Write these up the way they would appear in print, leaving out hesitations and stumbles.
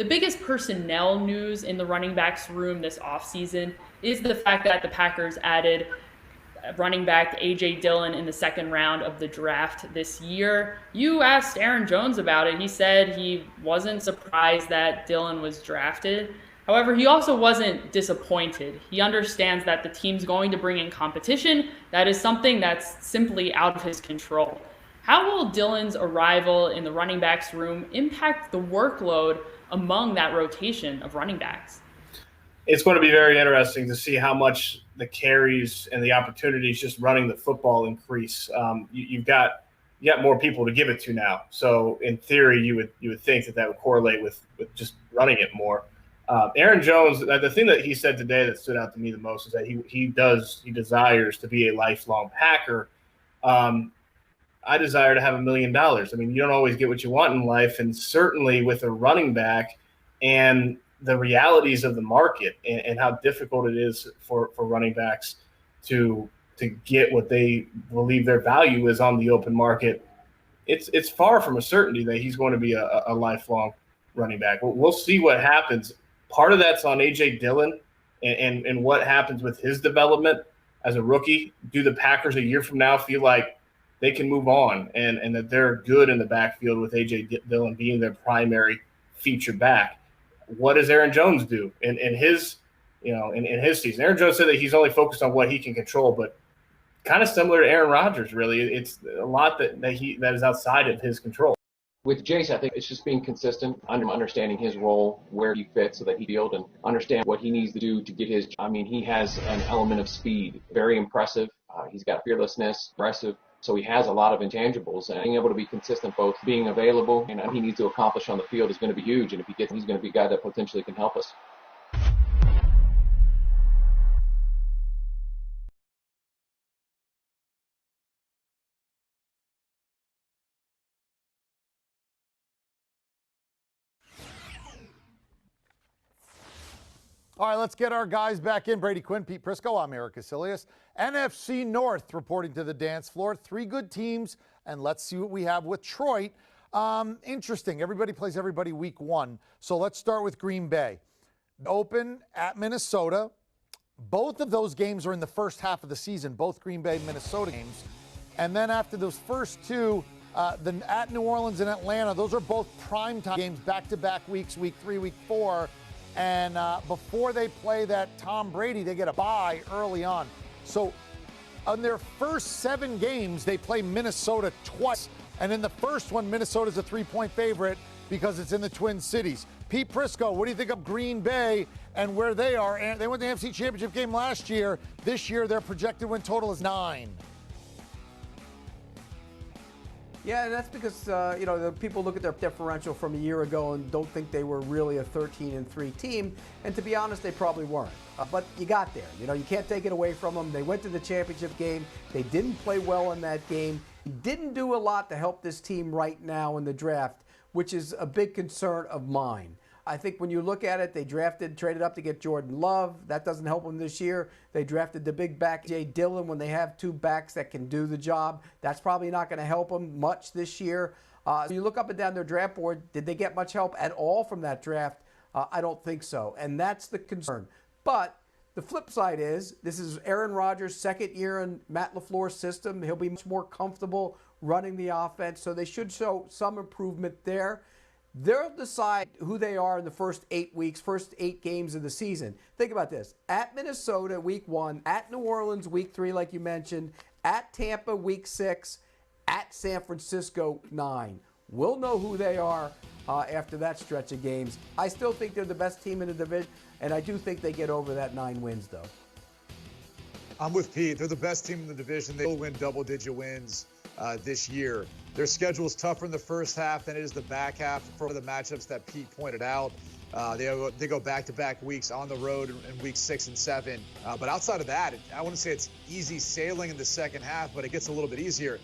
biggest personnel news in the running backs room this offseason is the fact that the Packers added running back A.J. Dillon in the second round of the draft this year. You asked Aaron Jones about it. He said he wasn't surprised that Dillon was drafted. However, he also wasn't disappointed. He understands that the team's going to bring in competition. That is something that's simply out of his control. How will Dillon's arrival in the running backs room impact the workload among that rotation of running backs? It's going to be very interesting to see how much the carries and the opportunities just running the football increase. You've got more people to give it to now. So in theory, you would think that would correlate with just running it more. Aaron Jones, the thing that he said today that stood out to me the most is that he desires to be a lifelong Packer. I desire to have $1 million. I mean, you don't always get what you want in life, and certainly with a running back and the realities of the market and how difficult it is for running backs to get what they believe their value is on the open market, it's far from a certainty that he's going to be a lifelong running back. We'll see what happens. Part of that's on A.J. Dillon and what happens with his development as a rookie. Do the Packers a year from now feel like they can move on and that they're good in the backfield with A.J. Dillon being their primary feature back? What does Aaron Jones do in his season? Aaron Jones said that he's only focused on what he can control, but kind of similar to Aaron Rodgers, really. It's a lot that is outside of his control. With Jace, I think it's just being consistent, understanding his role, where he fits so that he field and understand what he needs to do to get his. I mean, he has an element of speed, very impressive. He's got fearlessness, aggressive. So he has a lot of intangibles, and being able to be consistent, both being available and he needs to accomplish on the field is going to be huge. And if he gets, he's going to be a guy that potentially can help us. All right, let's get our guys back in. Brady Quinn, Pete Prisco, I'm Eric Asilius. NFC North reporting to the dance floor. 3 good teams, and let's see what we have with Detroit. Interesting. Everybody plays everybody week 1. So let's start with Green Bay. Open at Minnesota. Both of those games are in the first half of the season, both Green Bay, Minnesota games. And then after those first 2, at New Orleans and Atlanta, those are both primetime games, back-to-back weeks, week 3, week 4. And before they play that Tom Brady, they get a bye early on. So on their first 7 games, they play Minnesota twice. And in the first one, Minnesota's a 3-point favorite because it's in the Twin Cities. Pete Prisco, what do you think of Green Bay and where they are? And they won the NFC Championship game last year. This year, their projected win total is 9. Yeah, that's because, the people look at their differential from a year ago and don't think they were really a 13-3 team. And to be honest, they probably weren't. But you got there. You can't take it away from them. They went to the championship game. They didn't play well in that game. Didn't do a lot to help this team right now in the draft, which is a big concern of mine. I think when you look at it, they traded up to get Jordan Love. That doesn't help them this year. They drafted the big back, A.J. Dillon, when they have 2 backs that can do the job. That's probably not going to help them much this year. You look up and down their draft board, did they get much help at all from that draft? I don't think so, and that's the concern. But the flip side is, this is Aaron Rodgers' second year in Matt LaFleur's system. He'll be much more comfortable running the offense, so they should show some improvement there. They'll decide who they are in the first 8 weeks, first 8 games of the season. Think about this. At Minnesota, week 1. At New Orleans, week 3, like you mentioned. At Tampa, week 6. At San Francisco, 9. We'll know who they are after that stretch of games. I still think they're the best team in the division, and I do think they get over that 9 wins, though. I'm with Pete. They're the best team in the division. They will win double-digit wins this year. Their schedule is tougher in the first half than it is the back half for the matchups that Pete pointed out. They go back-to-back weeks on the road in weeks 6 and 7. But outside of that, I wouldn't say it's easy sailing in the second half, but it gets a little bit easier.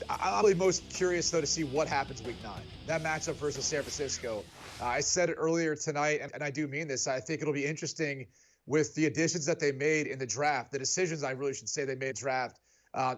I'm really most curious, though, to see what happens week 9. That matchup versus San Francisco. I said it earlier tonight, and I do mean this. I think it'll be interesting with the additions that they made in the draft, the decisions I really should say they made in the draft.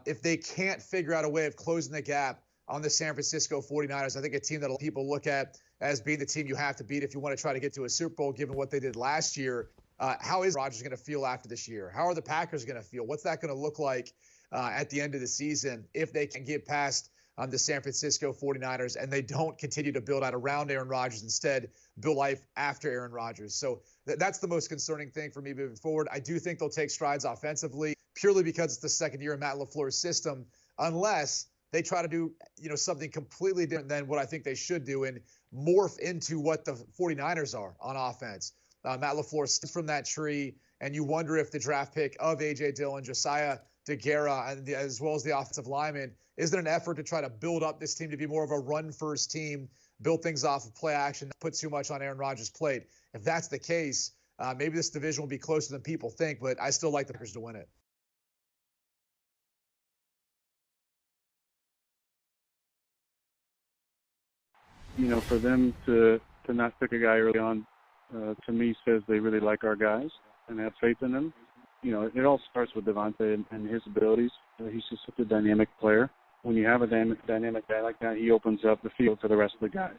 If they can't figure out a way of closing the gap on the San Francisco 49ers. I think a team that people look at as being the team you have to beat if you want to try to get to a Super Bowl, given what they did last year. How is Rodgers going to feel after this year? How are the Packers going to feel? What's that going to look like at the end of the season if they can get past the San Francisco 49ers and they don't continue to build out around Aaron Rodgers, instead build life after Aaron Rodgers? So that's the most concerning thing for me moving forward. I do think they'll take strides offensively purely because it's the second year in Matt LaFleur's system, unless they try to do something completely different than what I think they should do and morph into what the 49ers are on offense. Matt LaFleur sits from that tree, and you wonder if the draft pick of A.J. Dillon, Josiah DeGuara, and as well as the offensive lineman, is there an effort to try to build up this team to be more of a run-first team, build things off of play action, not put too much on Aaron Rodgers' plate? If that's the case, maybe this division will be closer than people think, but I still like the Packers to win it. For them to not pick a guy early on, to me says they really like our guys and have faith in them. It all starts with Devontae and his abilities. He's just such a dynamic player. When you have a dynamic guy like that, he opens up the field for the rest of the guys.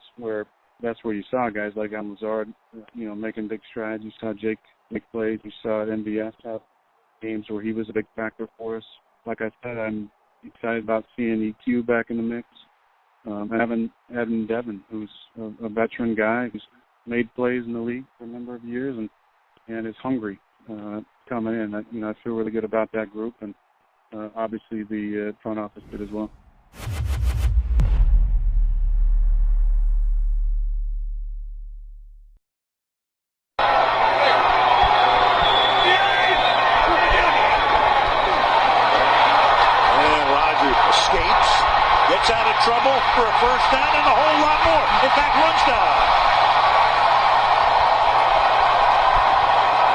That's where you saw guys like Lazard, making big strides. You saw Jake make plays. You saw MVS have games where he was a big factor for us. Like I said, I'm excited about seeing EQ back in the mix. Having Devin, who's a veteran guy who's made plays in the league for a number of years and is hungry coming in. I feel really good about that group, and obviously the front office did as well. And Rodgers escapes, gets out of trouble for a first down and a whole lot more. In fact, runs down.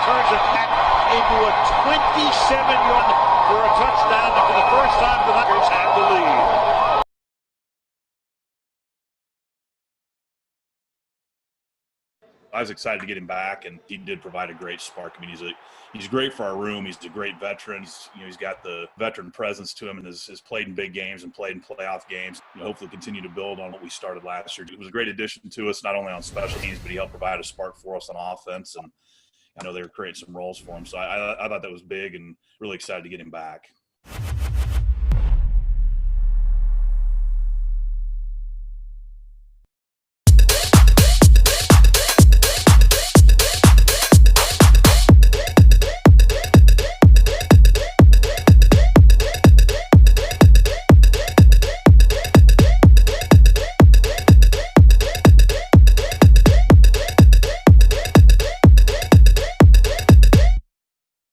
Turns it back into a 27-yard for a touchdown, and for the first time the Packers have the lead. I was excited to get him back, and he did provide a great spark. I mean, he's great for our room. He's a great veteran. He's got the veteran presence to him, and has played in big games and played in playoff games. Hopefully continue to build on what we started last year. It was a great addition to us, not only on special teams, but he helped provide a spark for us on offense, and I know they were creating some roles for him. So I thought that was big, and really excited to get him back.